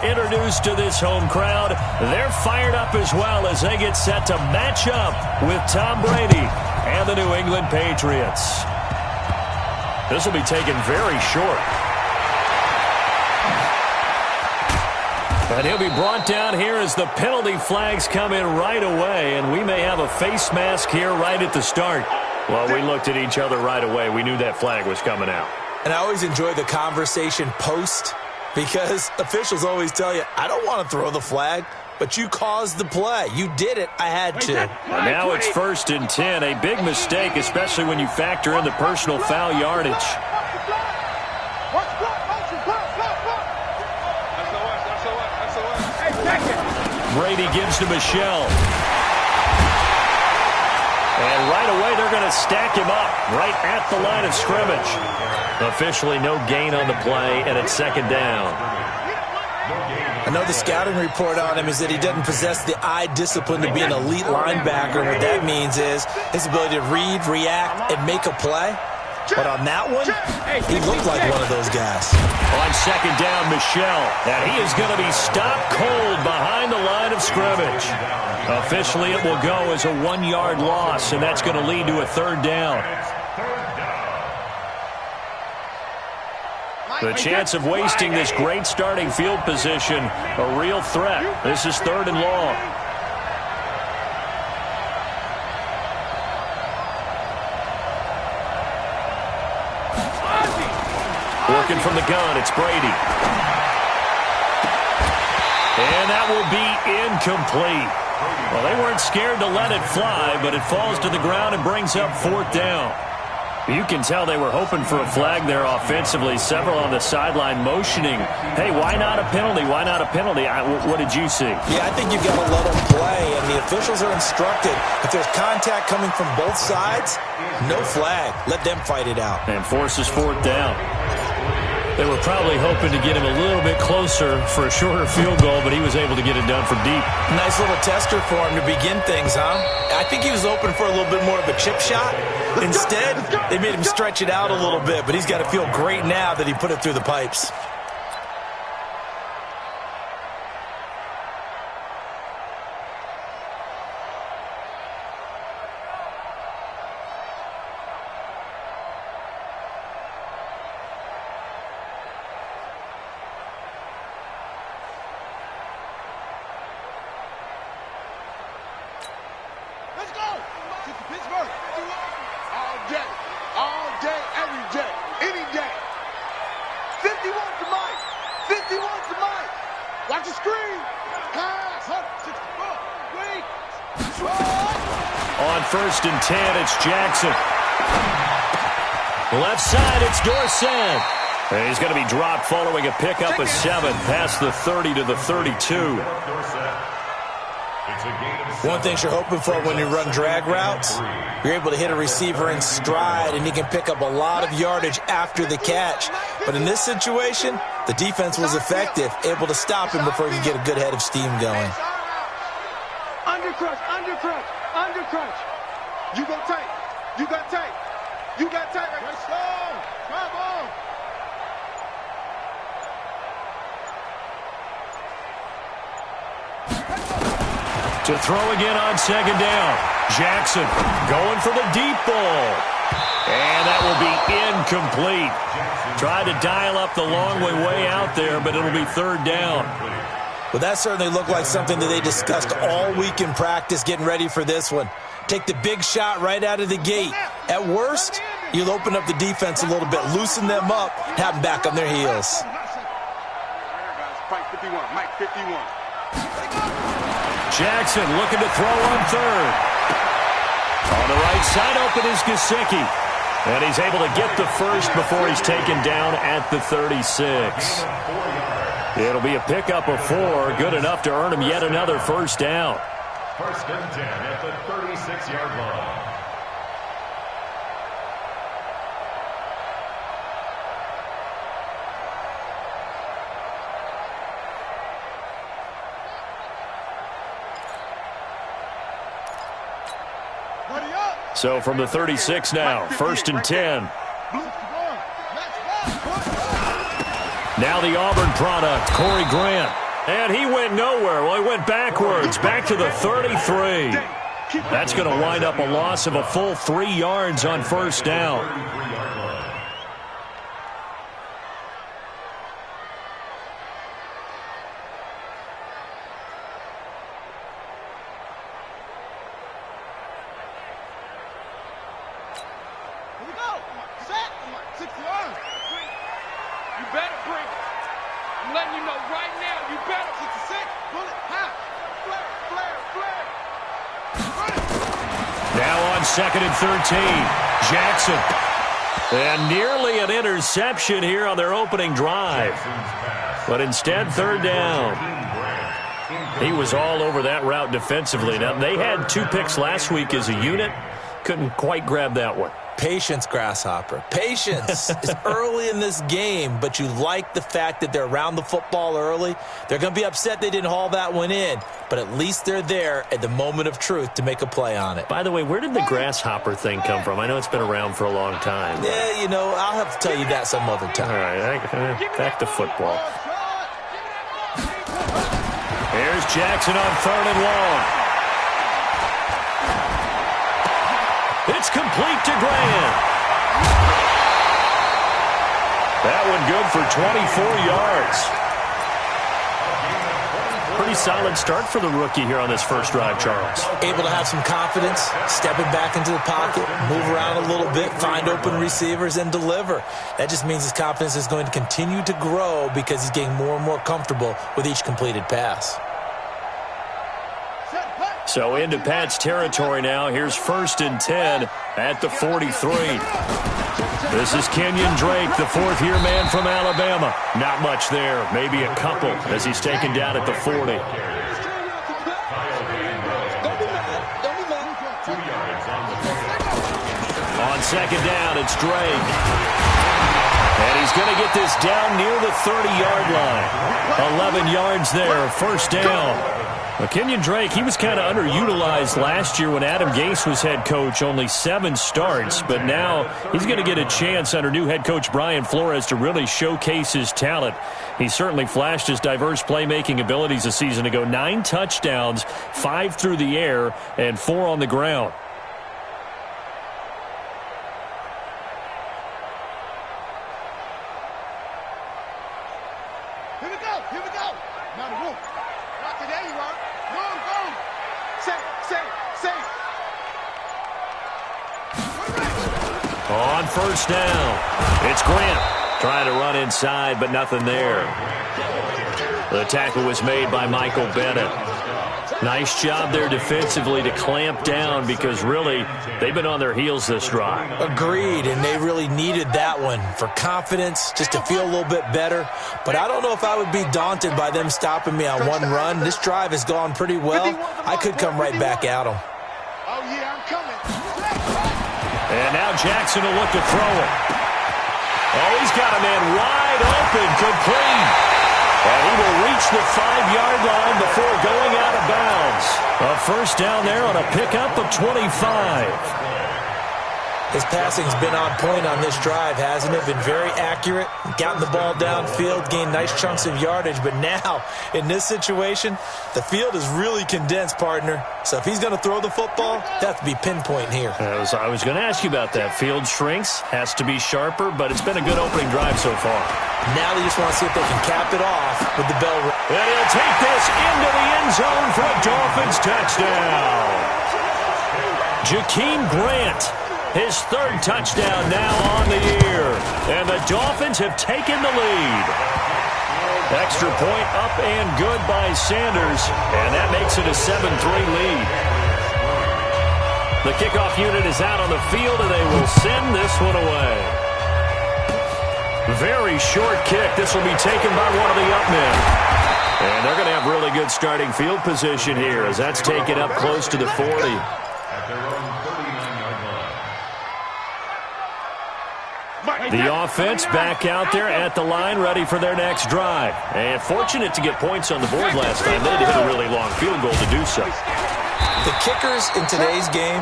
introduced to this home crowd. They're fired up as well as they get set to match up with Tom Brady and the New England Patriots. This will be taken very short. And he'll be brought down here as the penalty flags come in right away, and we may have a face mask here right at the start. Well, we looked at each other right away. We knew that flag was coming out. And I always enjoy the conversation post because officials always tell you, I don't want to throw the flag, but you caused the play. You did it. I had to. And now it's 1st and 10. A big mistake, especially when you factor in the personal foul yardage. Brady gives to Michelle. And right away, they're going to stack him up right at the line of scrimmage. Officially no gain on the play, and it's 2nd down. I know the scouting report on him is that he doesn't possess the eye discipline to be an elite linebacker. And what that means is his ability to read, react, and make a play. But on that one, he looked like one of those guys. On 2nd down, Michelle. And he is going to be stopped cold behind the line of scrimmage. Officially, it will go as a 1-yard loss, and that's going to lead to a 3rd down. The chance of wasting this great starting field position, a real threat. This is 3rd and long. Working from the gun, it's Brady. And that will be incomplete. Well, they weren't scared to let it fly, but it falls to the ground and brings up 4th down. You can tell they were hoping for a flag there offensively. Several on the sideline motioning, hey, why not a penalty? Why not a penalty? What did you see? Yeah, I think you've got to let them play, and the officials are instructed. If there's contact coming from both sides, no flag. Let them fight it out. And forces 4th down. They were probably hoping to get him a little bit closer for a shorter field goal, but he was able to get it done from deep. Nice little tester for him to begin things, huh? I think he was open for a little bit more of a chip shot. Instead, they made him stretch it out a little bit, but he's got to feel great now that he put it through the pipes. On 1st and 10, it's Jackson. Left side, it's Dorsett. And he's going to be dropped following a pickup of 7 past the 30 to the 32. One thing you're hoping for when you run drag routes, you're able to hit a receiver in stride, and he can pick up a lot of yardage after the catch. But in this situation, the defense was effective, able to stop him before he could get a good head of steam going. Undercrunch, undercrunch, undercrunch. You go tight. You got tight. You got tight. Right, slow. Come on. To throw again on 2nd down. Jackson going for the deep ball. And that will be incomplete. Tried to dial up the long way out there, but it'll be 3rd down. Well, that certainly looked like something that they discussed all week in practice getting ready for this one. Take the big shot right out of the gate. At worst, you'll open up the defense a little bit, loosen them up, have them back on their heels. Mike 51, Mike 51. Jackson looking to throw on 3rd. On the right side open is Gesicki. And he's able to get the first before he's taken down at the 36. It'll be a pickup of 4, good enough to earn him yet another 1st down. 1st and 10 at the 36-yard line. So from the 36 now, 1st and 10. Now the Auburn product, Corey Grant. And he went nowhere. Well, he went backwards, back to the 33. That's going to wind up a loss of a full 3 yards on first down. Here we go. Set. 6 yards. You better bring it. I'm letting you know right now, you better. 66. Bullet. High. Flare. Now on 2nd and 13, Jackson. And nearly an interception here on their opening drive. But instead, 3rd down. He was all over that route defensively. Now, they had 2 picks last week as a unit. Couldn't quite grab that one. Patience, Grasshopper. Patience. It's early in this game, but you like the fact that they're around the football early. They're going to be upset they didn't haul that one in, but at least they're there at the moment of truth to make a play on it. By the way, where did the Grasshopper thing come from? I know it's been around for a long time. Yeah, you know, I'll have to tell you that some other time. All right, back to football. Here's Jackson on 3rd and long. It's complete to Grant. That one good for 24 yards. Pretty solid start for the rookie here on this first drive, Charles. Able to have some confidence, stepping back into the pocket, move around a little bit, find open receivers, and deliver. That just means his confidence is going to continue to grow because he's getting more and more comfortable with each completed pass. So into Pat's territory now. Here's 1st and 10 at the 43. This is Kenyon Drake, the 4th-year man from Alabama. Not much there, maybe a couple as he's taken down at the 40. On 2nd down, it's Drake. And he's going to get this down near the 30-yard line. 11 yards there, 1st down. Well, Kenyon Drake, he was kind of underutilized last year when Adam Gase was head coach, only 7 starts. But now he's going to get a chance under new head coach Brian Flores to really showcase his talent. He certainly flashed his diverse playmaking abilities a season ago. 9 touchdowns, 5 through the air, and 4 on the ground. Here we go. Now the room. Rock it, there you are. Boom. Say. On 1st down, it's Grant trying to run inside, but nothing there. The tackle was made by Michael Bennett. Nice job there defensively to clamp down because really they've been on their heels this drive. Agreed, and they really needed that one for confidence, just to feel a little bit better. But I don't know if I would be daunted by them stopping me on one run. This drive has gone pretty well. I could come right back at them. Oh, yeah, I'm coming. And now Jackson will look to throw it. Oh, he's got a man wide open, complete. And he will reach the 5-yard line before going out of bounds. A 1st down there on a pickup of 25. His passing's been on point on this drive, hasn't it? Been very accurate, gotten the ball downfield, gained nice chunks of yardage. But now, in this situation, the field is really condensed, partner. So if he's going to throw the football, that has to be pinpoint here. I was going to ask you about that. Field shrinks, has to be sharper, but it's been a good opening drive so far. Now they just want to see if they can cap it off with the bell. And he'll take this into the end zone for a Dolphins touchdown. Jakeem Grant, his 3rd touchdown now on the year. And the Dolphins have taken the lead. Extra point up and good by Sanders. And that makes it a 7-3 lead. The kickoff unit is out on the field, and they will send this one away. Very short kick. This will be taken by one of the up men. And they're going to have really good starting field position here as that's taken up close to the 40. The offense back out there at the line, ready for their next drive. And fortunate to get points on the board last time. They had to hit a really long field goal to do so. The kickers in today's game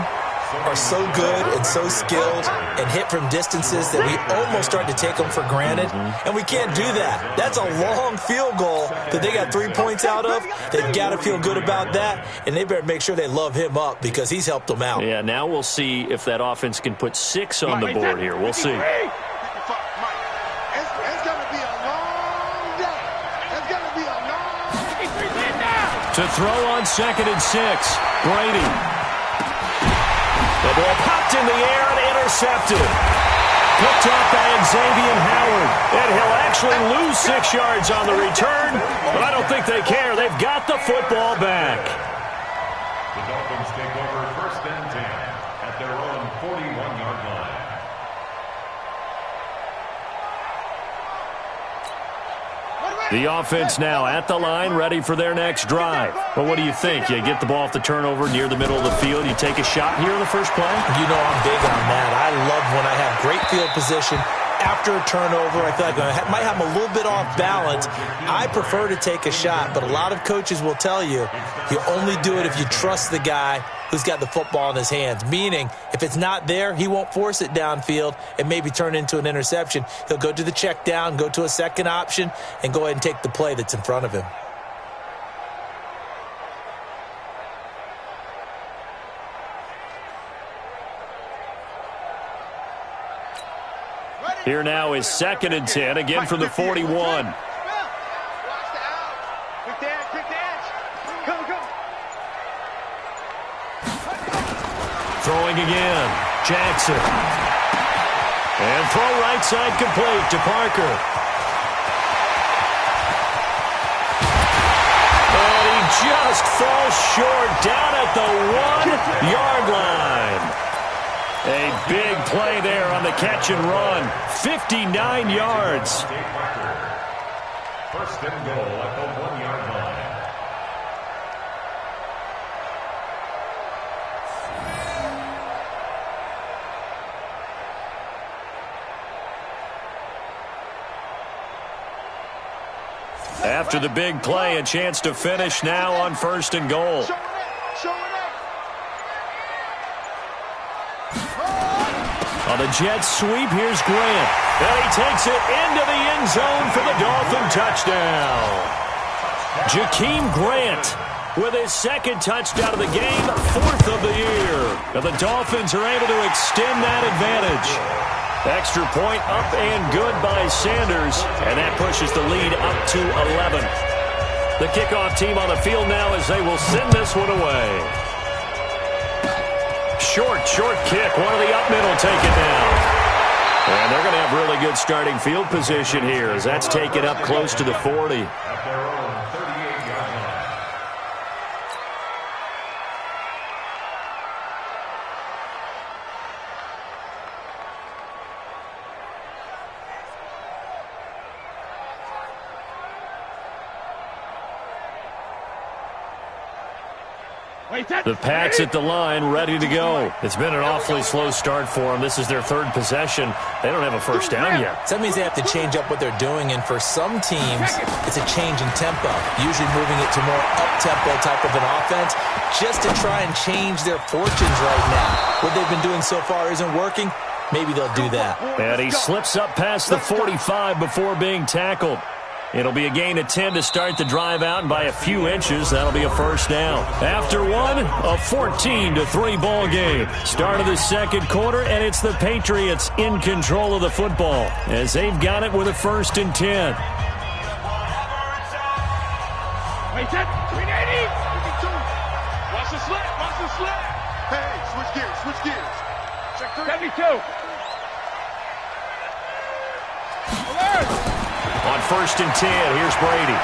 are so good and so skilled and hit from distances that we almost start to take them for granted, and we can't do that. That's a long field goal that they got 3 points out of. They've got to feel good about that, and they better make sure they love him up because he's helped them out. Yeah, now we'll see if that offense can put 6 on the board here. We'll see. To throw on 2nd and 6, Brady. The ball popped in the air and intercepted. Picked up by Xavier Howard. And he'll actually lose 6 yards on the return, but I don't think they care. They've got the football back. The Dolphins take over 1st and 10 at their own 41-yard line. The offense now at the line, ready for their next drive. Well, what do you think? You get the ball off the turnover near the middle of the field. You take a shot here in the first play? You know I'm big on that. I love when I have great field position. After a turnover, I feel like I might have a little bit off balance. I prefer to take a shot, but a lot of coaches will tell you only do it if you trust the guy who's got the football in his hands. Meaning, if it's not there, he won't force it downfield and maybe turn into an interception. He'll go to the check down, go to a second option, and go ahead and take the play that's in front of him. Here now is 2nd and 10, again from the 41. Throwing again, Jackson. And throw right side complete to Parker. And he just falls short down at the 1-yard line. A big play there on the catch and run. 59 yards. 1st and goal at the 1-yard line. After the big play, a chance to finish now on 1st and goal. On the Jets sweep, here's Grant. And he takes it into the end zone for the Dolphin touchdown. Jakeem Grant with his 2nd touchdown of the game, 4th of the year. And the Dolphins are able to extend that advantage. Extra point up and good by Sanders, and that pushes the lead up to 11. The kickoff team on the field now as they will send this one away. Short kick. One of the up middle take it down. And they're going to have really good starting field position here as that's taken up close to the 40. At their own 38-yard line. The Pats at the line, ready to go. It's been an awfully slow start for them. This is their 3rd possession. They don't have a first down yet. So that means they have to change up what they're doing, and for some teams, it's a change in tempo, usually moving it to more up-tempo type of an offense, just to try and change their fortunes right now. What they've been doing so far isn't working. Maybe they'll do that. And he slips up past the 45 before being tackled. It'll be a gain of 10 to start the drive out, and by a few inches, that'll be a first down. After one, a 14-3 ball game. Start of the 2nd quarter, and it's the Patriots in control of the football as they've got it with a 1st and 10. Wait, 380. Watch the slip. Hey, switch gears. Check 72. Alert. On 1st and 10, here's Brady.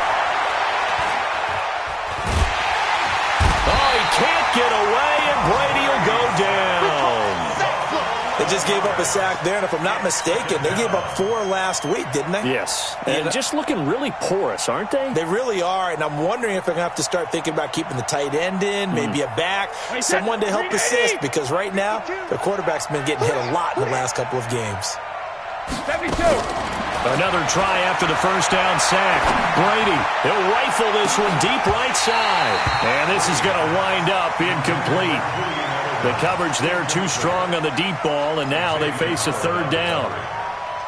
Oh, he can't get away, and Brady will go down. They just gave up a sack there, and if I'm not mistaken, they gave up 4 last week, didn't they? Yes, and just looking really porous, aren't they? They really are, and I'm wondering if they're going to have to start thinking about keeping the tight end in, maybe a back, someone to help assist, because right now, their quarterback's been getting hit a lot in the last couple of games. 72. Another try after the first down sack. Brady, he'll rifle this one deep right side. And this is going to wind up incomplete. The coverage there too strong on the deep ball, and now they face a third down.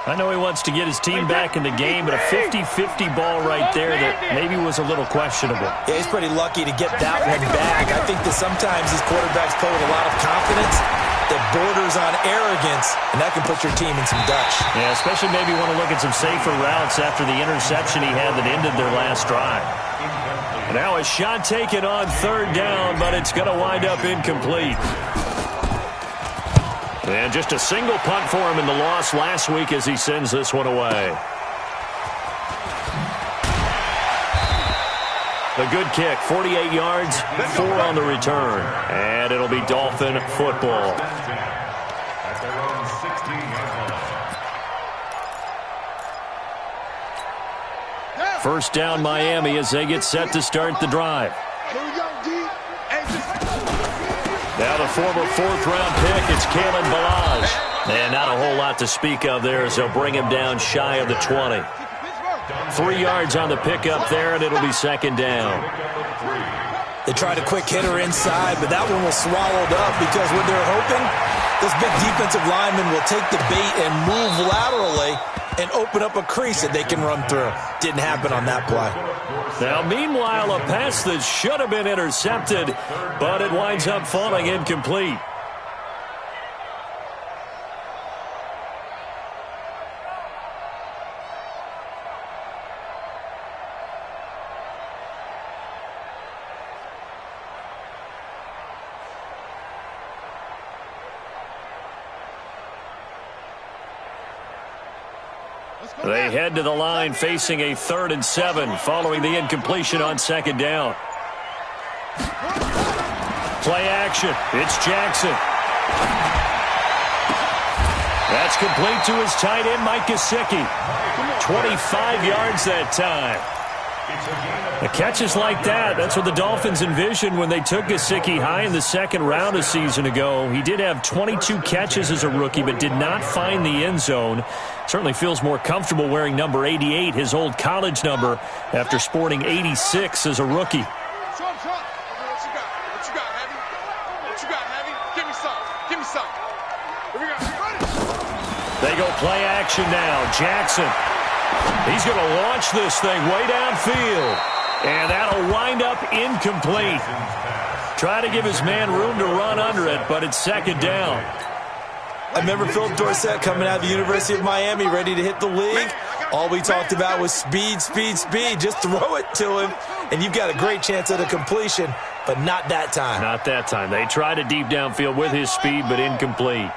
I know he wants to get his team back in the game, but a 50-50 ball right there that maybe was a little questionable. Yeah, he's pretty lucky to get that one back. I think that sometimes these quarterbacks play with a lot of confidence that borders on arrogance, and that can put your team in some dutch. Yeah, especially maybe want to look at some safer routes after the interception he had that ended their last drive. Now a shot taken on third down, but it's going to wind up incomplete. And just a single punt for him in the loss last week as he sends this one away. A good kick, 48 yards, 4 on the return. And it'll be Dolphin football. At their own 16-yard line. First down Miami as they get set to start the drive. Here we go, D. Now the former fourth-round pick, it's Kalen Ballage. And not a whole lot to speak of there as they'll bring him down shy of the 20. 3 yards on the pickup there, and it'll be second down. They tried a quick hitter inside, but that one was swallowed up because what they're hoping, this big defensive lineman will take the bait and move laterally and open up a crease that they can run through. Didn't happen on that play. Now, meanwhile, a pass that should have been intercepted, but it winds up falling incomplete. They head to the line facing a 3rd and 7 following the incompletion on second down. Play action. It's Jackson. That's complete to his tight end, Mike Gesicki. 25 yards that time. The catches like that, that's what the Dolphins envisioned when they took Gesicki high in the second round a season ago. He did have 22 catches as a rookie, but did not find the end zone. Certainly feels more comfortable wearing number 88, his old college number, after sporting 86 as a rookie. What you got? What you got, Heavy? What you got, Heavy? Give me some. Give me some. Here we go. They go play action now. Jackson. He's going to launch this thing way downfield. And that'll wind up incomplete. Try to give his man room to run under it, but it's second down. I remember Philip Dorsett coming out of the University of Miami ready to hit the league. All we talked about was speed, speed, speed. Just throw it to him, and you've got a great chance at a completion, but not that time. Not that time. They tried a deep downfield with his speed, but incomplete.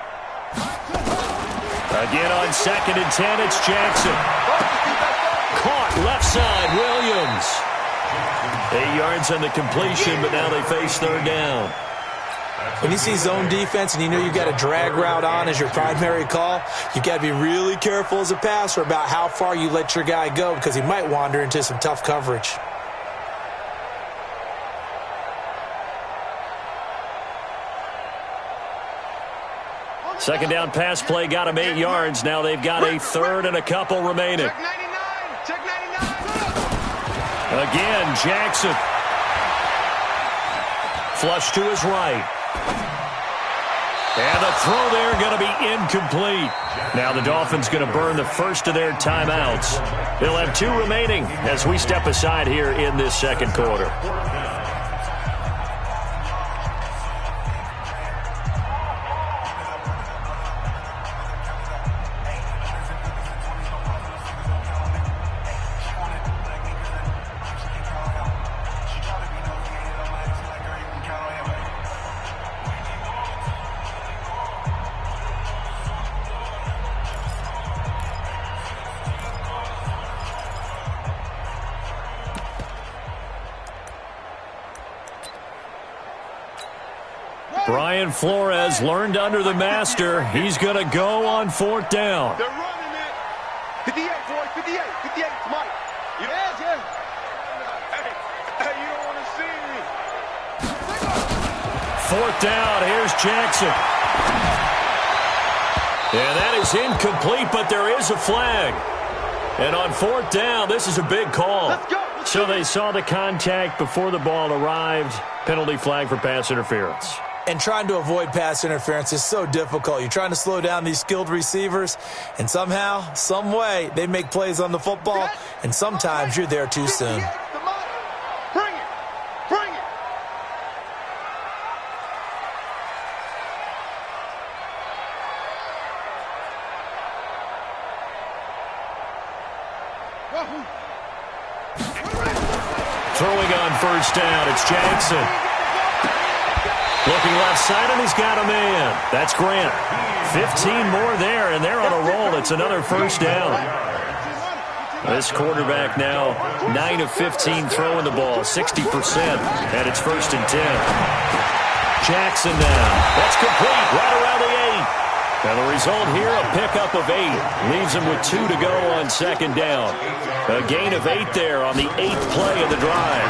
Again on 2nd and 10, it's Jackson. Caught left side, Williams. 8 yards on the completion, but now they face third down. When you see zone defense and you know you've got a drag route on as your primary call, you've got to be really careful as a passer about how far you let your guy go because he might wander into some tough coverage. Second down pass play got him 8 yards. Now they've got a third and a couple remaining. Check 99. Check 99. Again, Jackson. Flush to his right. And the throw there going to be incomplete. Now the Dolphins going to burn the first of their timeouts. They'll have 2 remaining as we step aside here in this second quarter. Brian Flores learned under the master. He's going to go on 4th down. They're running it. 58, boy. 58. 58. Mike. Yeah. Hey, you don't want to see me. 4th down. Here's Jackson. And that is incomplete, but there is a flag. And on 4th down, this is a big call. Let's go. So they saw the contact before the ball arrived. Penalty flag for pass interference. And trying to avoid pass interference is so difficult. You're trying to slow down these skilled receivers, and somehow, some way, they make plays on the football, and sometimes you're there too soon. Bring it. Bring it. Throwing on first down, it's Jackson. Looking left side, and he's got a man. That's Grant. 15 more there, and they're on a roll. It's another first down. This quarterback now 9 of 15 throwing the ball, 60%, and it's 1st and 10. Jackson now. That's complete, right around the 8. And the result here, a pickup of 8. Leaves him with 2 to go on 2nd down. A gain of 8 there on the 8th play of the drive.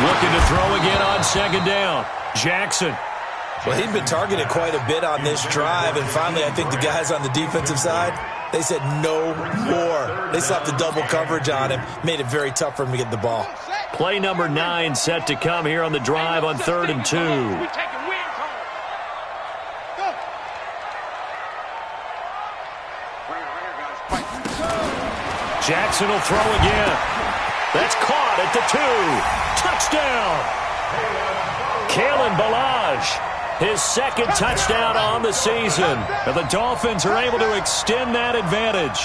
Looking to throw again on 2nd down. Jackson. Well, he'd been targeted quite a bit on this drive, and finally I think the guys on the defensive side, they said no more. They slapped the double coverage on him, made it very tough for him to get the ball. Play number 9 set to come here on the drive on 3rd and 2. Jackson will throw again. That's caught at the 2. Touchdown. Kalen Ballage, his 2nd touchdown on the season. And the Dolphins are able to extend that advantage.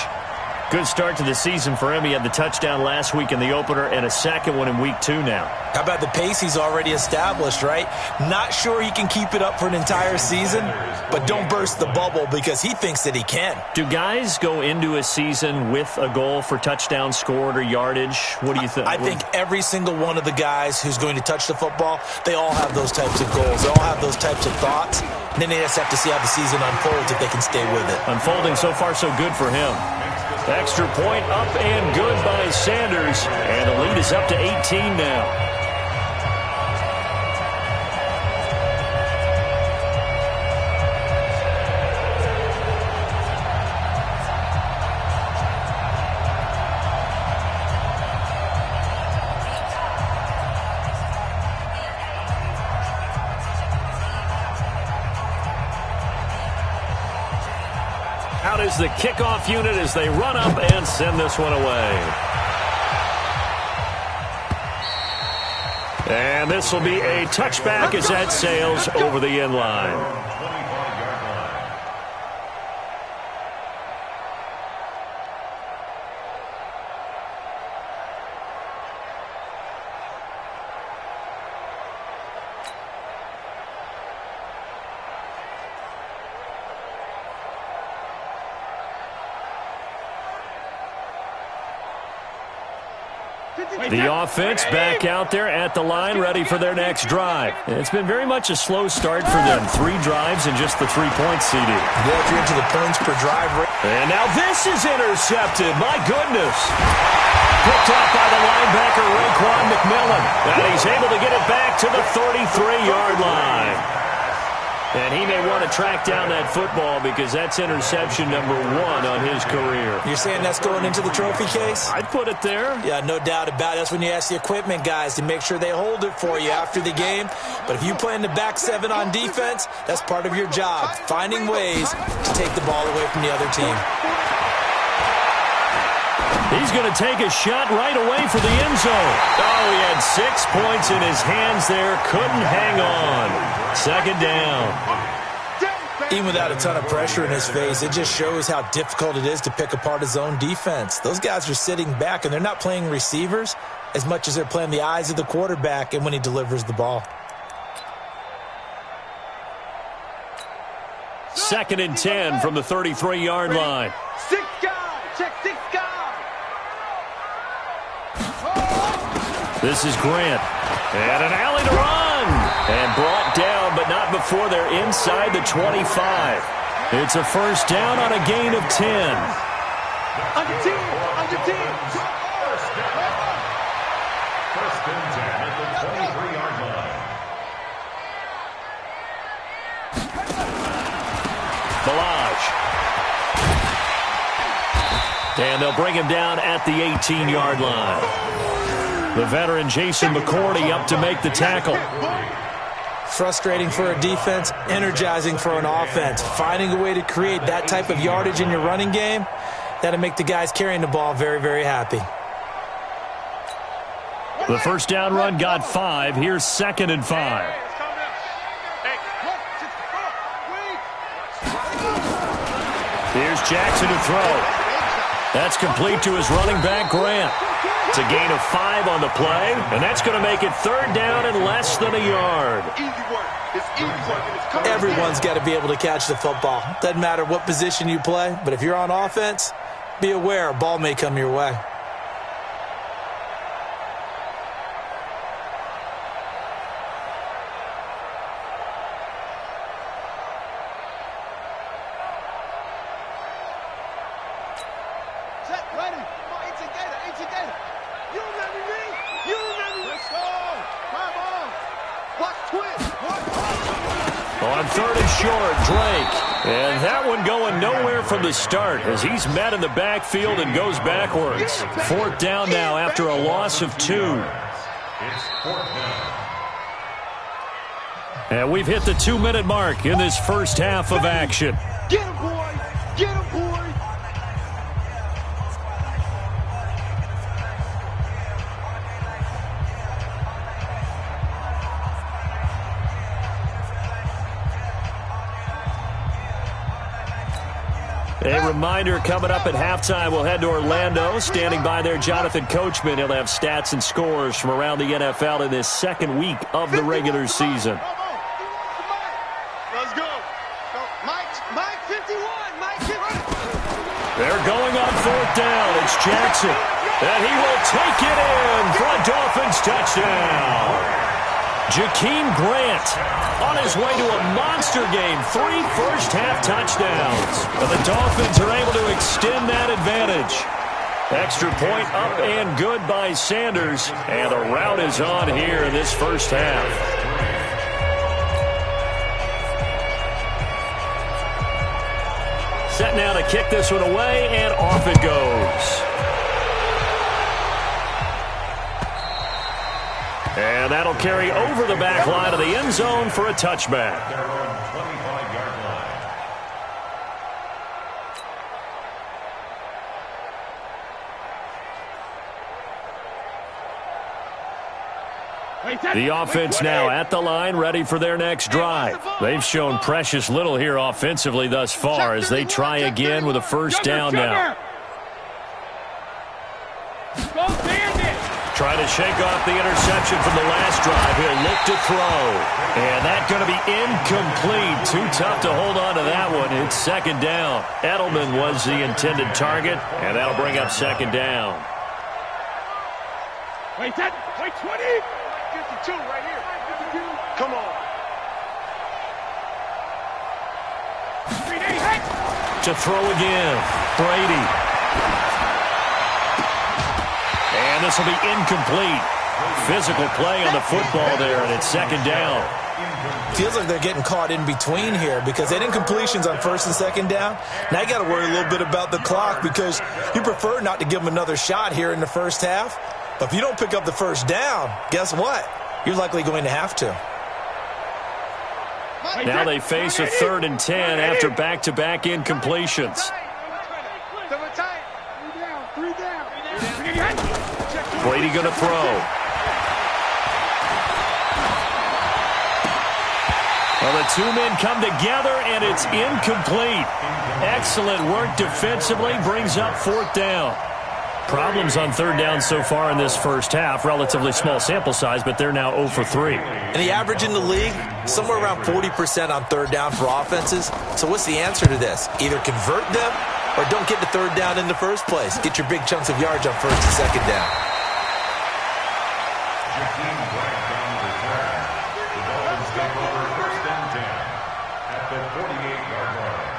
Good start to the season for him. He had the touchdown last week in the opener and a 2nd one in week 2 now. How about the pace he's already established, right? Not sure he can keep it up for an entire season, but don't burst the bubble because he thinks that he can. Do guys go into a season with a goal for touchdown scored or yardage? What do you think? I think every single one of the guys who's going to touch the football, they all have those types of goals. They all have those types of thoughts. And then they just have to see how the season unfolds if they can stay with it. Unfolding so far so good for him. Extra point up and good by Sanders. And the lead is up to 18 now. Out is the kickoff unit as they run up and send this one away. And this will be a touchback as that sails over the end line. The offense back out there at the line, ready for their next drive. It's been very much a slow start for them. 3 drives and just the 3 points, CD. Yeah, if you're into the points per drive. And now this is intercepted. My goodness. Picked off by the linebacker, Raekwon McMillan. And he's able to get it back to the 33-yard line. And he may want to track down that football because that's interception number 1 on his career. You're saying that's going into the trophy case? I'd put it there. Yeah, no doubt about it. That's when you ask the equipment guys to make sure they hold it for you after the game. But if you play in the back 7 on defense, that's part of your job, finding ways to take the ball away from the other team. He's going to take a shot right away for the end zone. Oh, he had 6 points in his hands there. Couldn't hang on. 2nd down. Even without a ton of pressure in his face, it just shows how difficult it is to pick apart his own defense. Those guys are sitting back, and they're not playing receivers as much as they're playing the eyes of the quarterback and when he delivers the ball. 2nd and 10 from the 33-yard line. 6 guys. Check 6 guys. This is Grant. And an alley to run. And brought down, but not before they're inside the 25. It's a 1st down on a gain of 10. Under 10. Under 10. 1st and 10 at the 23-yard line. Ballage. And they'll bring him down at the 18-yard line. The veteran Jason McCourty up to make the tackle. Frustrating for a defense, energizing for an offense. Finding a way to create that type of yardage in your running game, that'll make the guys carrying the ball very, very happy. The first down run got 5. Here's 2nd and 5. Here's Jackson to throw. That's complete to his running back, Grant. It's a gain of 5 on the play, and that's going to make it 3rd down and less than a yard. Everyone's got to be able to catch the football. Doesn't matter what position you play, but if you're on offense, be aware a ball may come your way. On 3rd and short, Drake. And that one going nowhere from the start as he's met in the backfield and goes backwards. 4th down now after a loss of 2. It's 4th down. And we've hit the 2-minute mark in this first half of action. Get him, boy! Get him, boy! A reminder, coming up at halftime, we'll head to Orlando. Standing by there, Jonathan Coachman. He'll have stats and scores from around the NFL in this 2nd week of the regular season. Let's go. Mike 51. Mike 51. They're going on 4th down. It's Jackson. And he will take it in for a Dolphins touchdown. Jakeem Grant on his way to a monster game. 3 first-half touchdowns. And the Dolphins are able to extend that advantage. Extra point up and good by Sanders. And the rout is on here in this first half. Set now to kick this one away, and off it goes. And that'll carry over the back line of the end zone for a touchback. Their own 25-yard line. The offense now at the line, ready for their next drive. They've shown precious little here offensively thus far as they try again with a first down now. Trying to shake off the interception from the last drive. He'll look to throw. And that's going to be incomplete. Too tough to hold on to that one. It's 2nd down. Edelman was the intended target, and that'll bring up 2nd down. Wait, 20. 52 right here. 52. Come on. To throw again. Brady. And this will be incomplete. Physical play on the football there, and it's 2nd down. Feels like they're getting caught in between here because they did incompletions on 1st and 2nd down. Now you got to worry a little bit about the clock because you prefer not to give them another shot here in the first half. But if you don't pick up the first down, guess what? You're likely going to have to. Now they face a 3rd and 10 after back-to-back incompletions. Brady going to throw. Well, the 2 men come together, and it's incomplete. Excellent work defensively, brings up 4th down. Problems on 3rd down so far in this first half. Relatively small sample size, but they're now 0 for 3. And the average in the league, somewhere around 40% on 3rd down for offenses. So what's the answer to this? Either convert them or don't get the 3rd down in the first place. Get your big chunks of yards on 1st and 2nd down. Jakeem Grant down the return. The Dolphins take over 1st and 10 at the 48-yard line.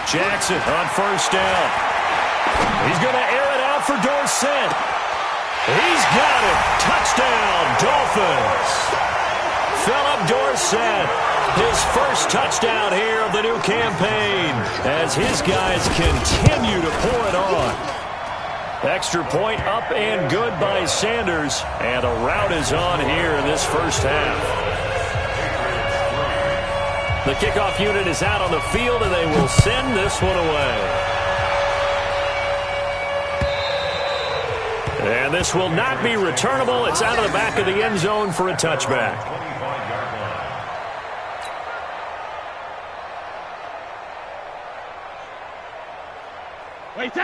Jackson on first down. He's going to air it out for Dorsett. He's got it. Touchdown, Dolphins. Philip Dorsett, his first touchdown here of the new campaign as his guys continue to pour it on. Extra point up and good by Sanders, and a rout is on here in this first half. The kickoff unit is out on the field, and they will send this one away. And this will not be returnable. It's out of the back of the end zone for a touchback.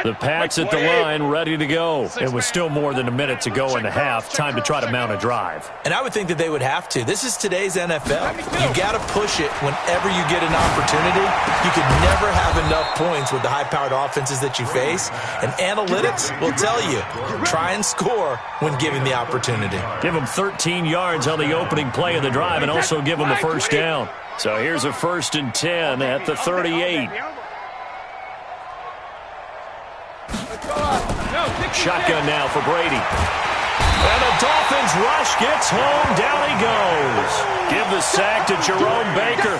The Pats at the line, ready to go. It was still more than a minute to go in the half. Time to try to mount a drive. And I would think that they would have to. This is today's NFL. You got to push it whenever you get an opportunity. You could never have enough points with the high-powered offenses that you face. And analytics will tell you, try and score when given the opportunity. Give them 13 yards on the opening play of the drive and also give them a first down. So here's a 1st and 10 at the 38. Shotgun now for Brady. And the Dolphins rush gets home. Down he goes. Give the sack to Jerome Baker.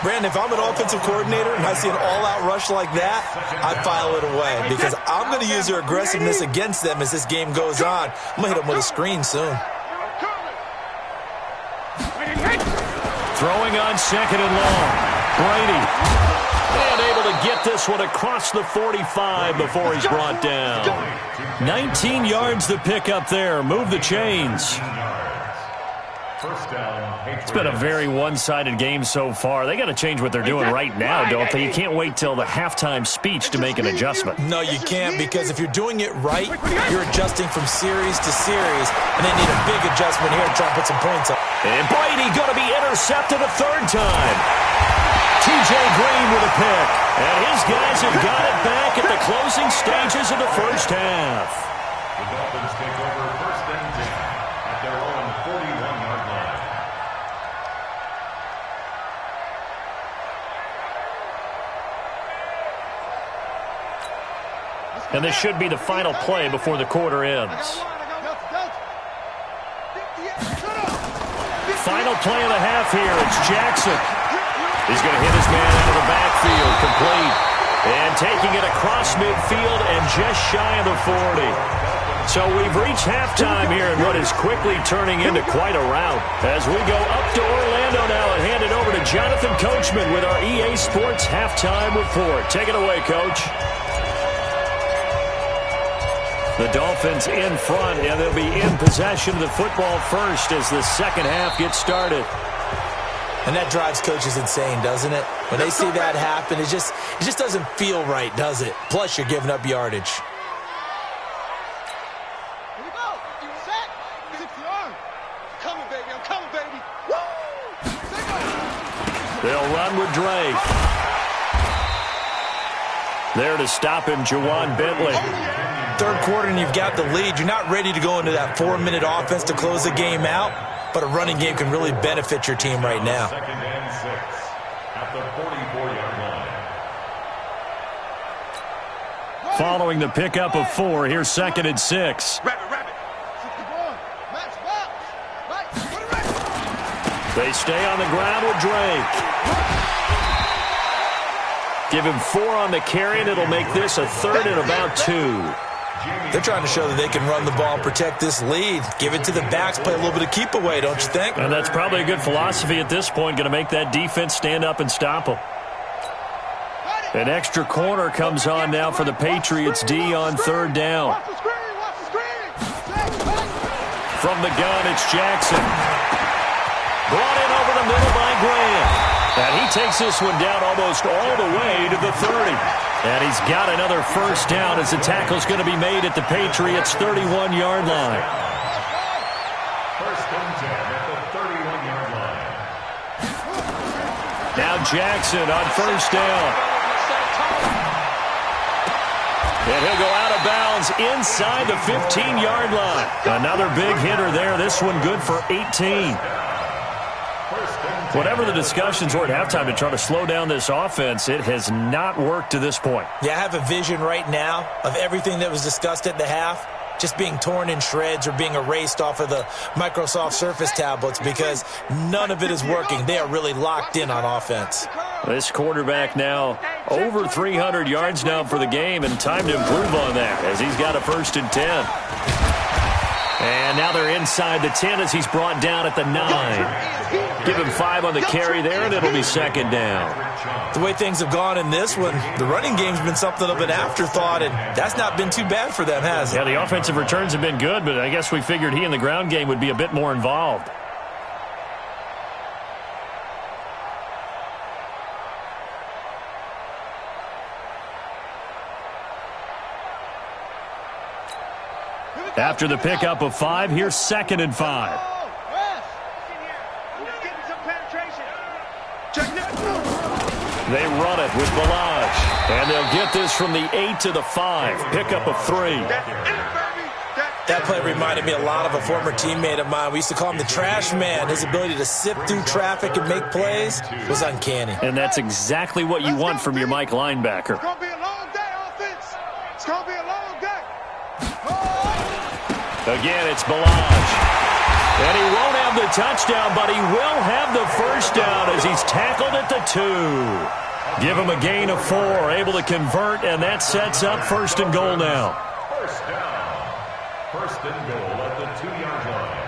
Brandon, if I'm an offensive coordinator and I see an all-out rush like that, I file it away because I'm going to use their aggressiveness against them as this game goes on. I'm going to hit them with a screen soon. Throwing on 2nd and long. Brady. And able to get this one across the 45 before he's brought down. 19 yards to pick up there. Move the chains. It's been a very one-sided game so far. They got to change what they're doing right now, don't they? You can't wait till the halftime speech to make an adjustment. No, you can't, because if you're doing it right, you're adjusting from series to series, and they need a big adjustment here to try and put some points up. And Brady going to be intercepted a 3rd time. T.J. Green with a pick. And his guys have got it back at the closing stages of the first half. The Dolphins take over 1st and 10 at their own 41-yard line. And this should be the final play before the quarter ends. Final play of the half here. It's Jackson. He's going to hit his man out of the backfield, complete. And taking it across midfield and just shy of the 40. So we've reached halftime here in what is quickly turning into quite a rout. As we go up to Orlando now and hand it over to Jonathan Coachman with our EA Sports Halftime Report. Take it away, Coach. The Dolphins in front, and they'll be in possession of the football first as the second half gets started. And that drives coaches insane, doesn't it? When they see that happen, it just doesn't feel right, does it? Plus, you're giving up yardage. Here we go. You set. 6 yards. Coming, baby. I'm coming, baby. Woo! They'll run with Drake. There to stop him, Juwan Bentley. 3rd quarter, and you've got the lead. You're not ready to go into that 4-minute offense to close the game out. But a running game can really benefit your team right now. 2nd and 6 at the 44-yard line. Following the pickup of 4, here's 2nd and 6. They stay on the ground with Drake. Give him 4 on the carry, and it'll make this a 3rd and about 2. They're trying to show that they can run the ball and protect this lead. Give it to the backs, play a little bit of keep away, don't you think? And that's probably a good philosophy at this point, going to make that defense stand up and stop them. An extra corner comes on now for the Patriots D on 3rd down. From the gun, it's Jackson. Brought in over the middle by Graham. And he takes this one down almost all the way to the 30. And he's got another first down as the tackle's going to be made at the Patriots' 31-yard line. 1st and 10 at the 31-yard line. Now Jackson on first down. And he'll go out of bounds inside the 15-yard line. Another big hitter there. This one good for 18. 1st and Whatever the discussions were at halftime to try to slow down this offense, it has not worked to this point. Yeah, I have a vision right now of everything that was discussed at the half just being torn in shreds or being erased off of the Microsoft Surface tablets because none of it is working. They are really locked in on offense. This quarterback now over 300 yards now for the game, and time to improve on that as he's got a 1st and 10. And now they're inside the 10 as he's brought down at the 9. Give him 5 on the carry there, and it'll be 2nd down. The way things have gone in this one, the running game's been something of an afterthought, and that's not been too bad for them, has it? Yeah, the offensive returns have been good, but I guess we figured he in the ground game would be a bit more involved. After the pickup of 5, here's 2nd and 5. They run it with Balaj, and they'll get this from the 8 to the 5. Pickup of 3. That play reminded me a lot of a former teammate of mine. We used to call him the trash man. His ability to sift through traffic and make plays was uncanny. And that's exactly what you want from your Mike linebacker. It's going to be a long day, offense. It's going to be a long day. Again, it's Balaj. And he won't have the touchdown, but he will have the 1st down as he's tackled at the 2. Give him a gain of 4, able to convert, and that sets up 1st and goal now. 1st down. 1st and goal at the 2-yard line.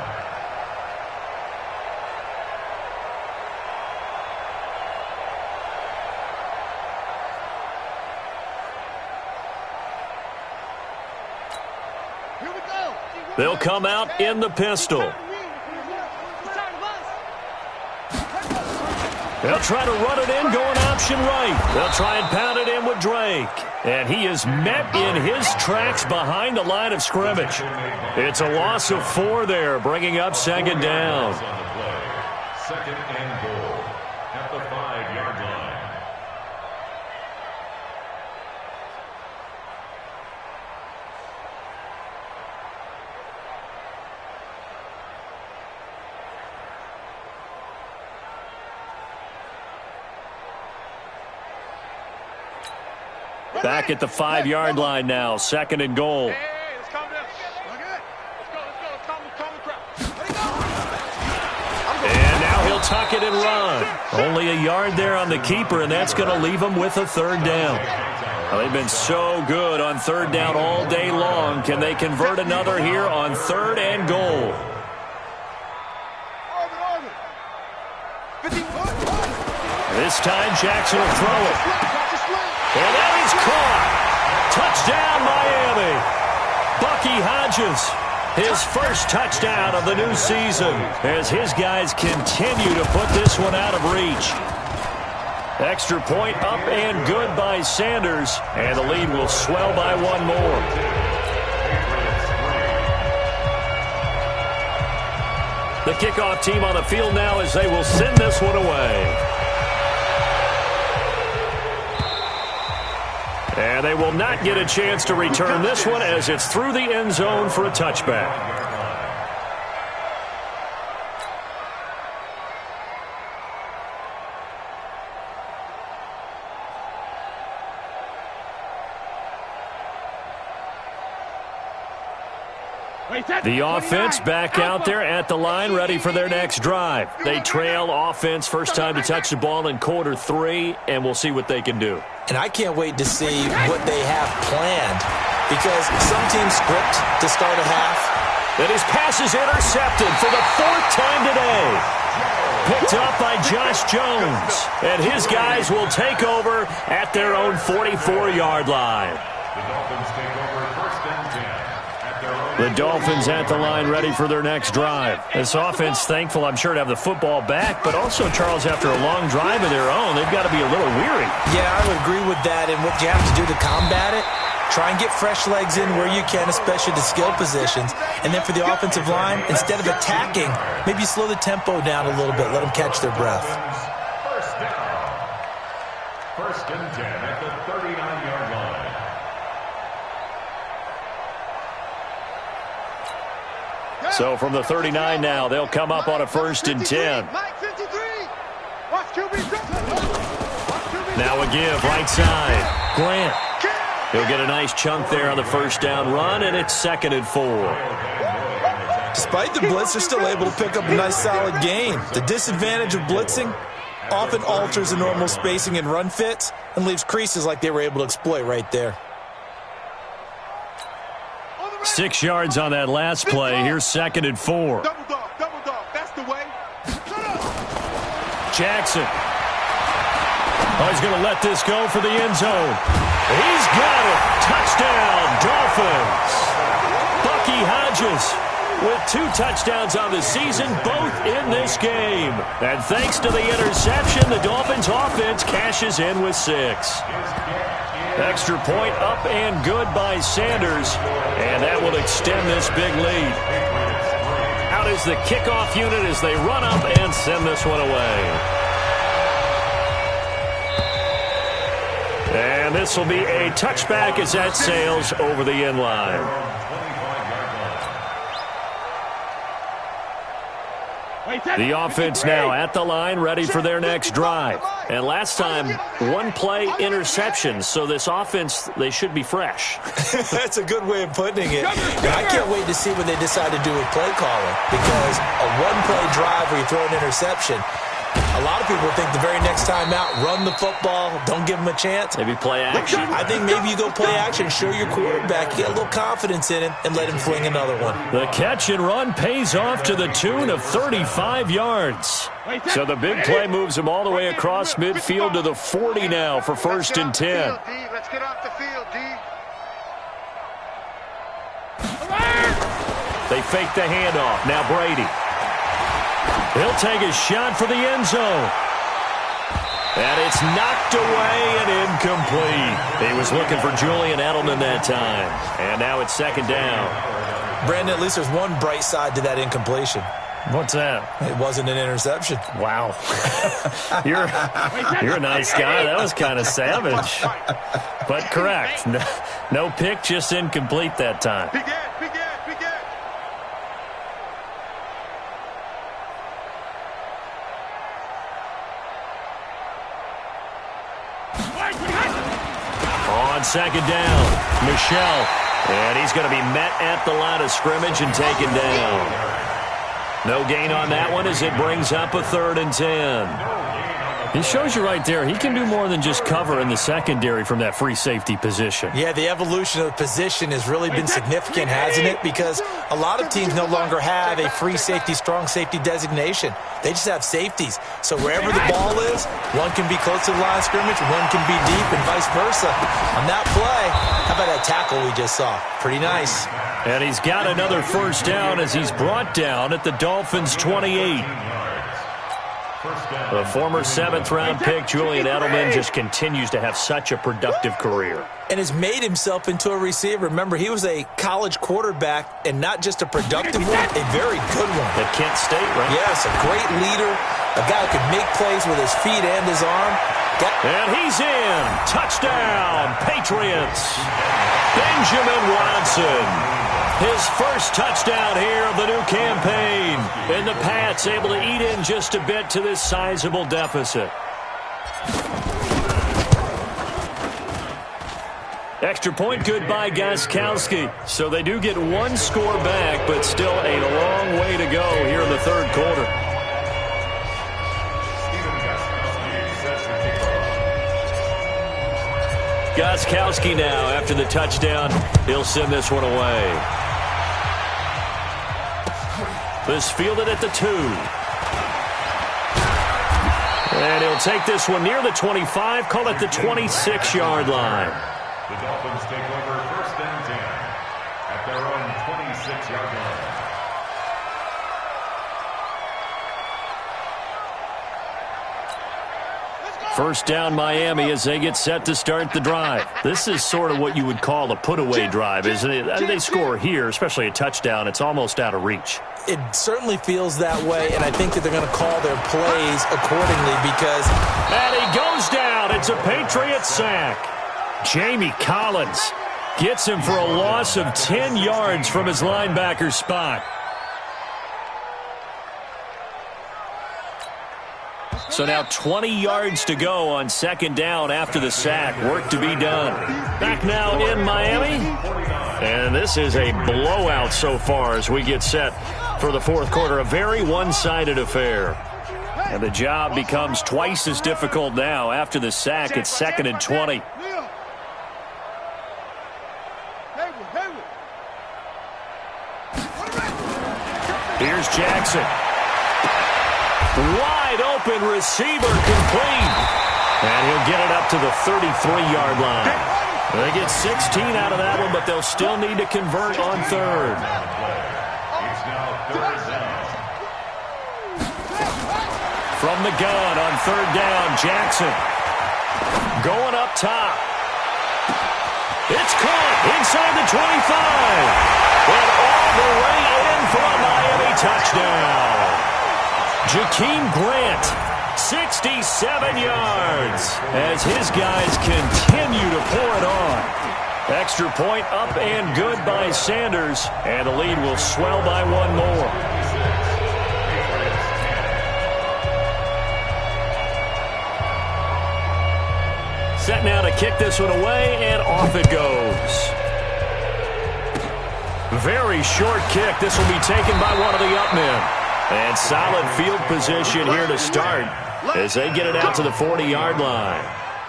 Here we go. They'll come out in the pistol. They'll try to run it in, going option right. They'll try and pound it in with Drake. And he is met in his tracks behind the line of scrimmage. It's a loss of 4 there, bringing up 2nd down. 2nd and goal at the 5-yard line. Back at the 5-yard line now, 2nd and goal. Hey, let's calm down. Let's go. Calm the crowd. And now he'll tuck it and run. Only a yard there on the keeper, and that's going to leave him with a 3rd down. Well, they've been so good on 3rd down all day long. Can they convert another here on 3rd and goal? This time Jackson will throw it. And that is caught. Touchdown, Miami. Bucky Hodges, his 1st touchdown of the new season as his guys continue to put this one out of reach. Extra point up and good by Sanders, and the lead will swell by 1 more. The kickoff team on the field now as they will send this one away. And they will not get a chance to return this one as it's through the end zone for a touchback. The offense back out there at the line, ready for their next drive. They trail offense, first time to touch the ball in quarter 3, and we'll see what they can do. And I can't wait to see what they have planned because some teams script to start a half. And his pass is intercepted for the 4th time today. Picked up by Josh Jones. And his guys will take over at their own 44-yard line. The Dolphins take over 1st and 10 at their own. The Dolphins at the line ready for their next drive. This offense thankful, I'm sure, to have the football back, but also, Charles, after a long drive of their own, they've got to be a little weary. Yeah, I would agree with that. And what you have to do to combat it, try and get fresh legs in where you can, especially the skill positions. And then for the offensive line, instead of attacking, maybe slow the tempo down a little bit. Let them catch their breath. 1st down. 1st and 10 at the 39-yard line. So from the 39 now, they'll come up on a 1st and 10. Now a give, right side. Grant. He'll get a nice chunk there on the first down run, and it's 2nd and 4. Despite the blitz, they're still able to pick up a nice solid gain. The disadvantage of blitzing often alters the normal spacing and run fits and leaves creases like they were able to exploit right there. 6 yards on that last play. Here's 2nd and 4. Double dog, that's the way. Jackson. Oh, he's going to let this go for the end zone. He's got it. Touchdown, Dolphins. Bucky Hodges with 2 touchdowns on the season, both in this game. And thanks to the interception, the Dolphins offense cashes in with 6. Extra point up and good by Sanders, and that will extend this big lead. Out is the kickoff unit as they run up and send this one away. And this will be a touchback as that sails over the end line. The offense now at the line, ready for their next drive. And last time, 1-play interception. So this offense, they should be fresh. That's a good way of putting it. I can't wait to see what they decide to do with play calling, because a 1-play drive where you throw an interception, a lot of people think the very next time out, run the football, don't give them a chance. Maybe play action. I think maybe you go play action, show your quarterback, get a little confidence in him, and let him fling another one. The catch and run pays off to the tune of 35 yards. So the big play moves him all the way across midfield to the 40 now for 1st and 10. Let's get off the field, D. They fake the handoff. Now Brady. He'll take a shot for the end zone. And it's knocked away and incomplete. He was looking for Julian Edelman that time. And now it's 2nd down. Brandon, at least there's one bright side to that incompletion. What's that? It wasn't an interception. Wow. You're a nice guy. That was kind of savage. But correct. No pick, just incomplete that time. Begin. On 2nd down, Michel. And he's going to be met at the line of scrimmage and taken down. No gain on that one as it brings up a 3rd and 10. He shows you right there, he can do more than just cover in the secondary from that free safety position. Yeah, the evolution of the position has really been significant, hasn't it? Because a lot of teams no longer have a free safety, strong safety designation. They just have safeties. So wherever the ball is, one can be close to the line of scrimmage, one can be deep, and vice versa. On that play, how about that tackle we just saw? Pretty nice. And he's got another 1st down as he's brought down at the Dolphins' 28. The former 7th-round pick, Julian Edelman, just continues to have such a productive career. And has made himself into a receiver. Remember, he was a college quarterback, and not just a productive one, a very good one. At Kent State, right? Yes, a great leader, a guy who could make plays with his feet and his arm. And he's in. Touchdown, Patriots. Benjamin Watson. His first touchdown here of the new campaign. And the Pats able to eat in just a bit to this sizable deficit. Extra point good by Gostkowski. So they do get 1 score back, but still a long way to go here in the 3rd quarter. Gostkowski now after the touchdown. He'll send this one away. This fielded at the 2. And he'll take this one near the 25, call it the 26-yard line. The Dolphins take over 1st and 10 at their own 26-yard line. First down Miami as they get set to start the drive. This is sort of what you would call a put-away drive, isn't it? They score here, especially a touchdown. It's almost out of reach. It certainly feels that way, and I think that they're going to call their plays accordingly because... And he goes down. It's a Patriot sack. Jamie Collins gets him for a loss of 10 yards from his linebacker spot. So now 20 yards to go on second down after the sack. Work to be done. Back now in Miami. And this is a blowout so far as we get set for the fourth quarter. A very one-sided affair. And the job becomes twice as difficult now after the sack. It's 2nd and 20. Here's Jackson. Wide open receiver complete. And he'll get it up to the 33-yard line. They get 16 out of that one, but they'll still need to convert on third. It's now third down. From the gun on third down, Jackson. Going up top. It's caught inside the 25. And all the way in for a Miami touchdown. Jakeem Grant, 67 yards, as his guys continue to pour it on. Extra point up and good by Sanders, and the lead will swell by one more. Set now to kick this one away, and off it goes. Very short kick. This will be taken by one of the up men. And solid field position here to start as they get it out to the 40-yard line.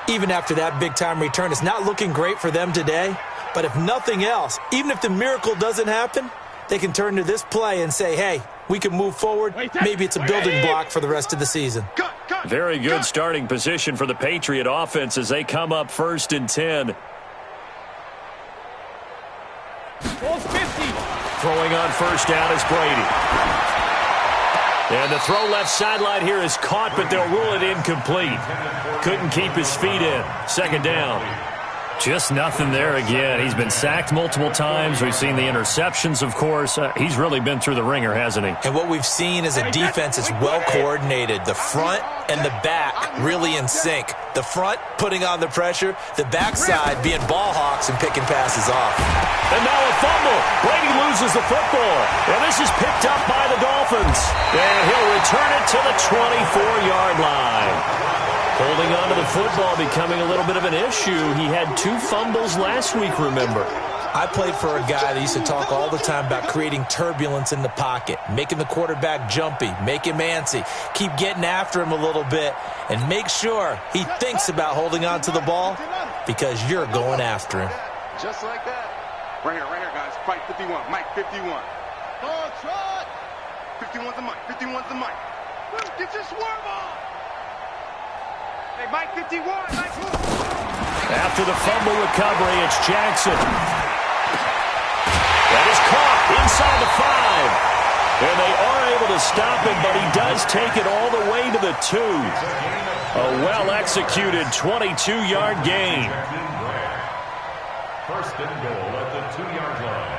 Even after that big-time return, it's not looking great for them today. But if nothing else, even if the miracle doesn't happen, they can turn to this play and say, hey, we can move forward. Maybe it's a building block for the rest of the season. Very good starting position for the Patriot offense as they come up 1st and 10. Throwing on first down is Brady. And the throw left sideline here is caught, but they'll rule it incomplete. Couldn't keep his feet in. 2nd down. Just nothing there again. He's been sacked multiple times. We've seen the interceptions, of course. He's really been through the ringer, hasn't he? And what we've seen is a defense that's well coordinated. The front and the back really in sync. The front putting on the pressure, the backside being ball hawks and picking passes off. And now a fumble. Brady loses the football. And this is picked up by the Dolphins. And he'll return it to the 24-yard line. Holding on to the football becoming a little bit of an issue. He had 2 fumbles last week, remember. I played for a guy that used to talk all the time about creating turbulence in the pocket, making the quarterback jumpy, make him antsy, keep getting after him a little bit, and make sure he thinks about holding on to the ball because you're going after him. Just like that. Right here, guys. Fight 51. Mike, 51. Ball trot. 51's the Mike. 51's the Mike. Get your swerve on. Hey, Mike 51. Mike. After the fumble recovery, it's Jackson. That is caught inside the 5. And they are able to stop him, but he does take it all the way to the 2. A well-executed 22-yard gain. 1st and goal at the 2-yard line.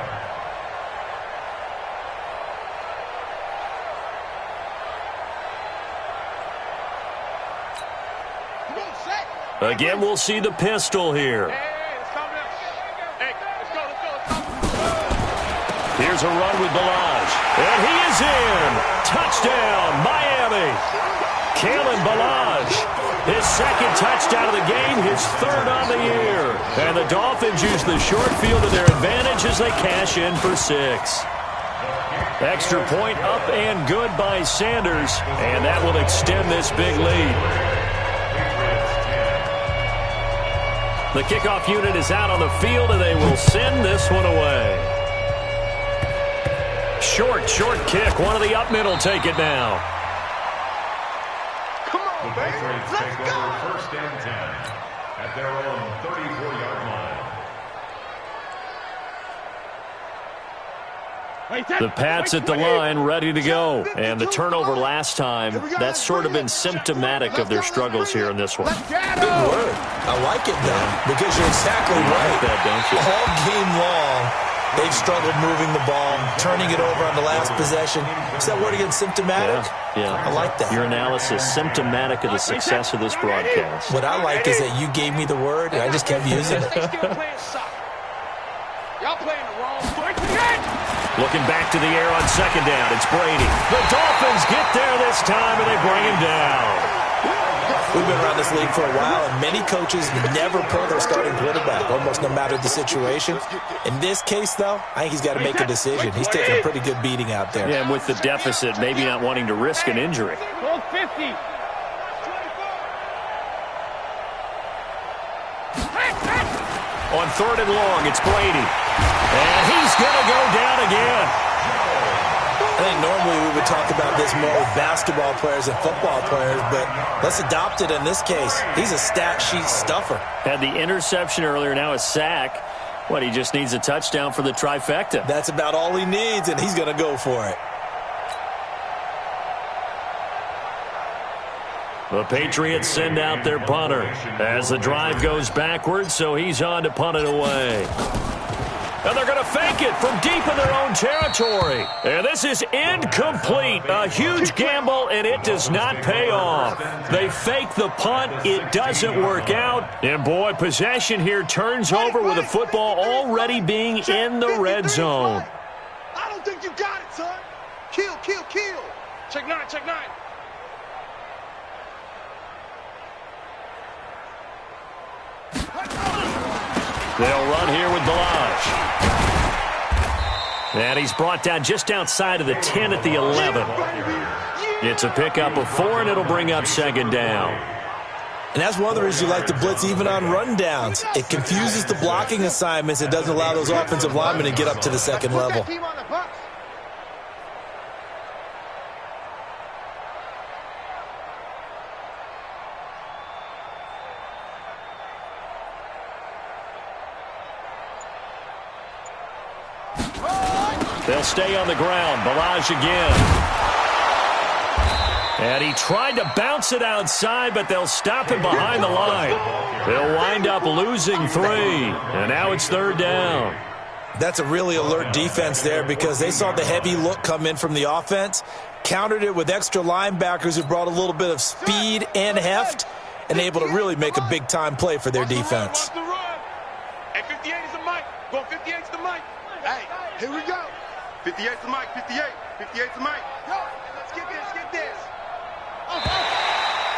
Again, we'll see the pistol here. Here's a run with Balaj. And he is in. Touchdown, Miami. Kalen Balaj, his 2nd touchdown of the game, his 3rd on the year. And the Dolphins use the short field to their advantage as they cash in for 6. Extra point up and good by Sanders. And that will extend this big lead. The kickoff unit is out on the field, and they will send this one away. Short kick. One of the up men will take it now. Come on, baby. Let's Let's take go. over 1st and 10 at their own 34-yard line. The Pats at the line, ready to go. And the turnover last time, that's sort of been symptomatic of their struggles here in this one. Good word. I like it, though, because you're exactly right. Like that, don't you? All game long, they've struggled moving the ball, turning it over on the last possession. Is that word again, symptomatic? Yeah. I like that. Your analysis, symptomatic of the success of this broadcast. What I like is that you gave me the word, and I just kept using it. Y'all playing the wrong point. Looking back to the air on 2nd down, it's Brady. The Dolphins get there this time, and they bring him down. We've been around this league for a while, and many coaches never pull their starting quarterback, almost no matter the situation. In this case, though, I think he's got to make a decision. He's taking a pretty good beating out there. Yeah, and with the deficit, maybe not wanting to risk an injury. 50. On 3rd and long, it's Brady. And he's going to go down again. I think normally we would talk about this more with basketball players and football players, but let's adopt it in this case. He's a stat sheet stuffer. Had the interception earlier, now a sack. What, he just needs a touchdown for the trifecta. That's about all he needs, and he's going to go for it. The Patriots send out their punter as the drive goes backwards, so he's on to punt it away. And they're going to fake it from deep in their own territory. And this is incomplete. A huge gamble, and it does not pay off. They fake the punt. It doesn't work out. And, boy, possession here turns over with the football already being in the red zone. I don't think you got it, son. Kill. Check 9. They'll run here with Balaj. And he's brought down just outside of the 10 at the 11. It's a pickup of 4, and it'll bring up 2nd down. And that's one of the reasons you like to blitz even on rundowns. It confuses the blocking assignments. It doesn't allow those offensive linemen to get up to the 2nd level. They'll stay on the ground. Balaj again. And he tried to bounce it outside, but they'll stop him behind the line. They'll wind up losing 3. And now it's 3rd down. That's a really alert defense there because they saw the heavy look come in from the offense, countered it with extra linebackers who brought a little bit of speed and heft, and able to really make a big-time play for their defense. Hey, 58 is the mic. Go 58 is the mic. Hey, here we go. 58 is the mic. 58 is the mic. Let's get this.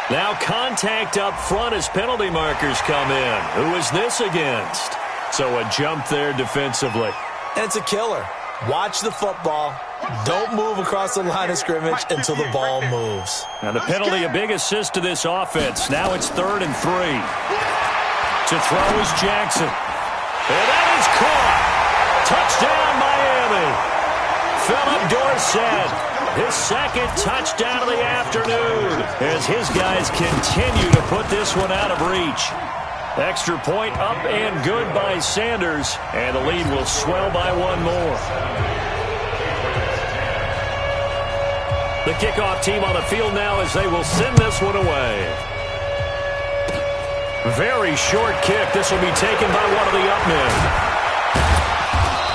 Now contact up front as penalty markers come in. Who is this against? So a jump there defensively. And it's a killer. Watch the football. Don't move across the line of scrimmage until the ball moves. Now the penalty, a big assist to this offense. Now it's 3rd and 3. To throw is Jackson. And that is caught. Touchdown, Miami. Philip Dorsett, his 2nd touchdown of the afternoon as his guys continue to put this one out of reach. Extra point up and good by Sanders, and the lead will swell by 1 more. The kickoff team on the field now as they will send this one away. Very short kick. This will be taken by one of the up men.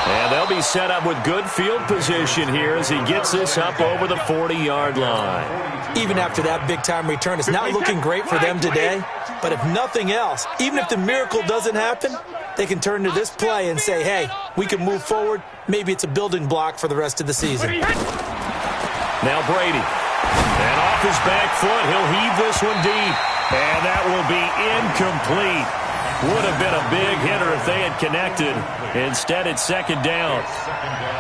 And they'll be set up with good field position here as he gets this up over the 40-yard line. Even after that big-time return, it's not looking great for them today. But if nothing else, even if the miracle doesn't happen, they can turn to this play and say, hey, we can move forward. Maybe it's a building block for the rest of the season. Now Brady. And off his back foot, he'll heave this one deep. And that will be incomplete. Would have been a big hitter if they had connected. Instead, it's 2nd down.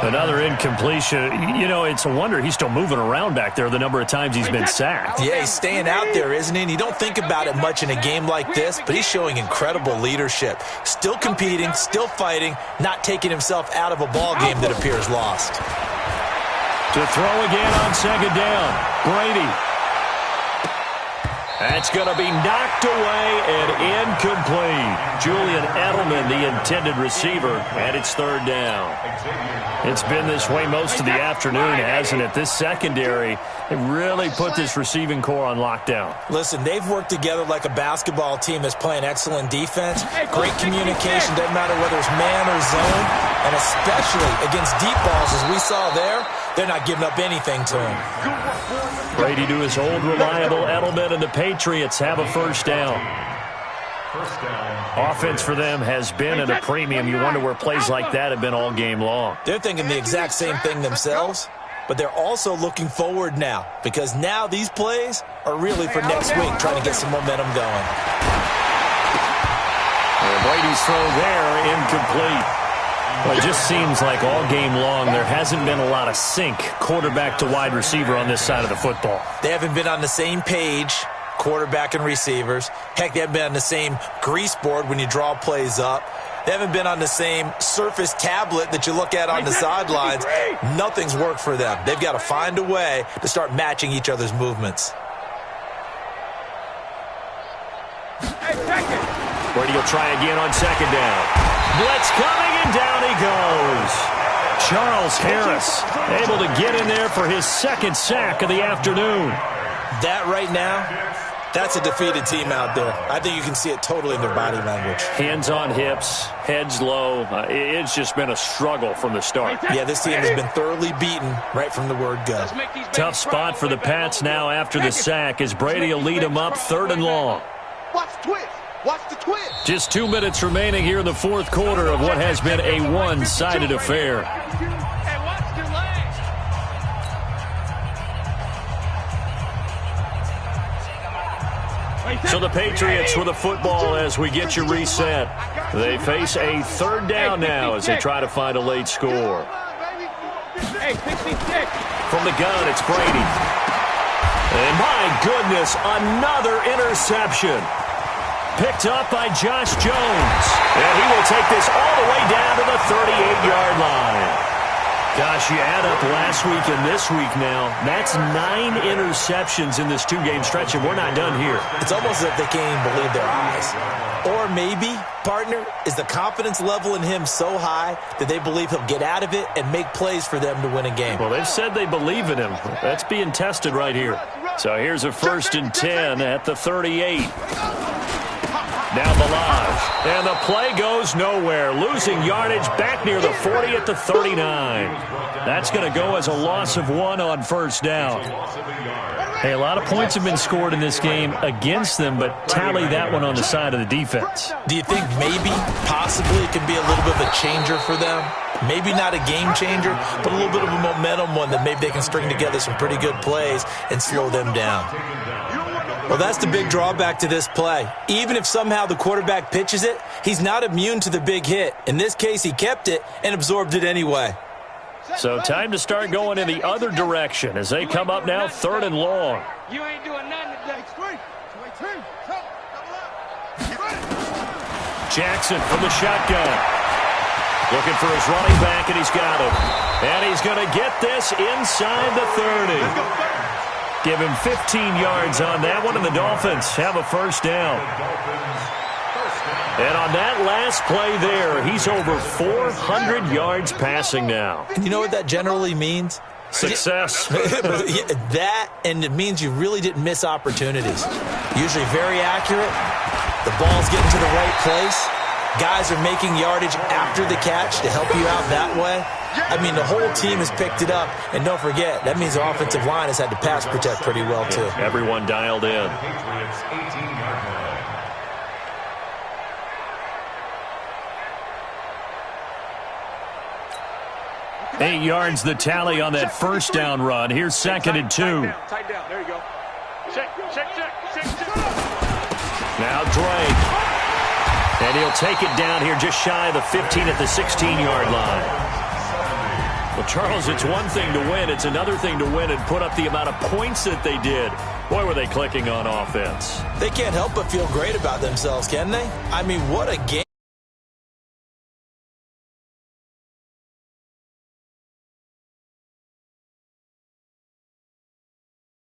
Another incompletion. You know, it's a wonder he's still moving around back there the number of times he's been sacked. Yeah, he's staying out there, isn't he? And you don't think about it much in a game like this, but he's showing incredible leadership. Still competing, still fighting, not taking himself out of a ball game that appears lost. To throw again on 2nd down. Brady. That's going to be knocked away and incomplete. Julian Edelman, the intended receiver, and it's 3rd down. It's been this way most of the afternoon, hasn't it? This secondary, they really put this receiving core on lockdown. Listen, they've worked together like a basketball team that's playing excellent defense. Great communication, doesn't matter whether it's man or zone, and especially against deep balls, as we saw there, they're not giving up anything to him. Brady to his old reliable Edelman, and the Patriots have a 1st down. Offense for them has been at a premium. You wonder where plays like that have been all game long. They're thinking the exact same thing themselves. but they're also looking forward now because now these plays are really for next week, trying to get some momentum going. Brady's throw there, incomplete. Well, it just seems like all game long there hasn't been a lot of sync quarterback to wide receiver on this side of the football. They haven't been on the same page, quarterback and receivers. Heck, they haven't been on the same grease board when you draw plays up. They haven't been on the same Surface tablet that you look at on the sidelines. Nothing's worked for them. They've got to find a way to start matching each other's movements. Brady will try again on second down. Blitz coming, and down he goes. Charles Harris able to get in there for his second sack of the afternoon. That right now, that's a defeated team out there. I think you can see it totally in their body language. Hands on hips, heads low. It's just been a struggle from the start. Yeah, this team has been thoroughly beaten right from the word go. Tough spot for the Pats now after the sack as Brady will lead them up 3rd and long. Watch the twist. Watch the twist. Just 2 minutes remaining here in the fourth quarter of what has been a one-sided affair. So the Patriots with the football as we get you reset. They face a 3rd down now as they try to find a late score. From the gun, it's Brady. And my goodness, another interception. Picked up by Josh Jones. And he will take this all the way down to the 38-yard line. Gosh, you add up last week and this week now, that's 9 interceptions in this 2-game stretch, and we're not done here. It's almost as if they can't even believe their eyes. Or maybe, partner, is the confidence level in him so high that they believe he'll get out of it and make plays for them to win a game. Well, they've said they believe in him. That's being tested right here. So here's a 1st and 10 at the 38. Now Balaj, and the play goes nowhere. Losing yardage back near the 40 at the 39. That's going to go as a loss of 1 on 1st down. Hey, a lot of points have been scored in this game against them, but tally that one on the side of the defense. Do you think maybe, possibly, it can be a little bit of a changer for them? Maybe not a game changer, but a little bit of a momentum one that maybe they can string together some pretty good plays and slow them down. Well, that's the big drawback to this play. Even if somehow the quarterback pitches it, he's not immune to the big hit. In this case, he kept it and absorbed it anyway. So time to start going in the other direction as they come up now 3rd and long. You ain't doing nothing today. Jackson from the shotgun. Looking for his running back, and he's got him. And he's going to get this inside the 30. Give him 15 yards on that one, and the Dolphins have a 1st down. And on that last play there, he's over 400 yards passing now. And you know what that generally means? Success. That, and it means you really didn't miss opportunities. Usually very accurate. The ball's getting to the right place. Guys are making yardage after the catch to help you out that way. I mean, the whole team has picked it up. And don't forget, that means the offensive line has had to pass protect pretty well, too. Everyone dialed in. 8 yards the tally on that 1st down run. Here's 2nd and 2. Tight down. There you go. Check. Now Drake. And he'll take it down here just shy of the 15 at the 16-yard line. Well, Charles, it's one thing to win. It's another thing to win and put up the amount of points that they did. Boy, were they clicking on offense. They can't help but feel great about themselves, can they? I mean, what a game.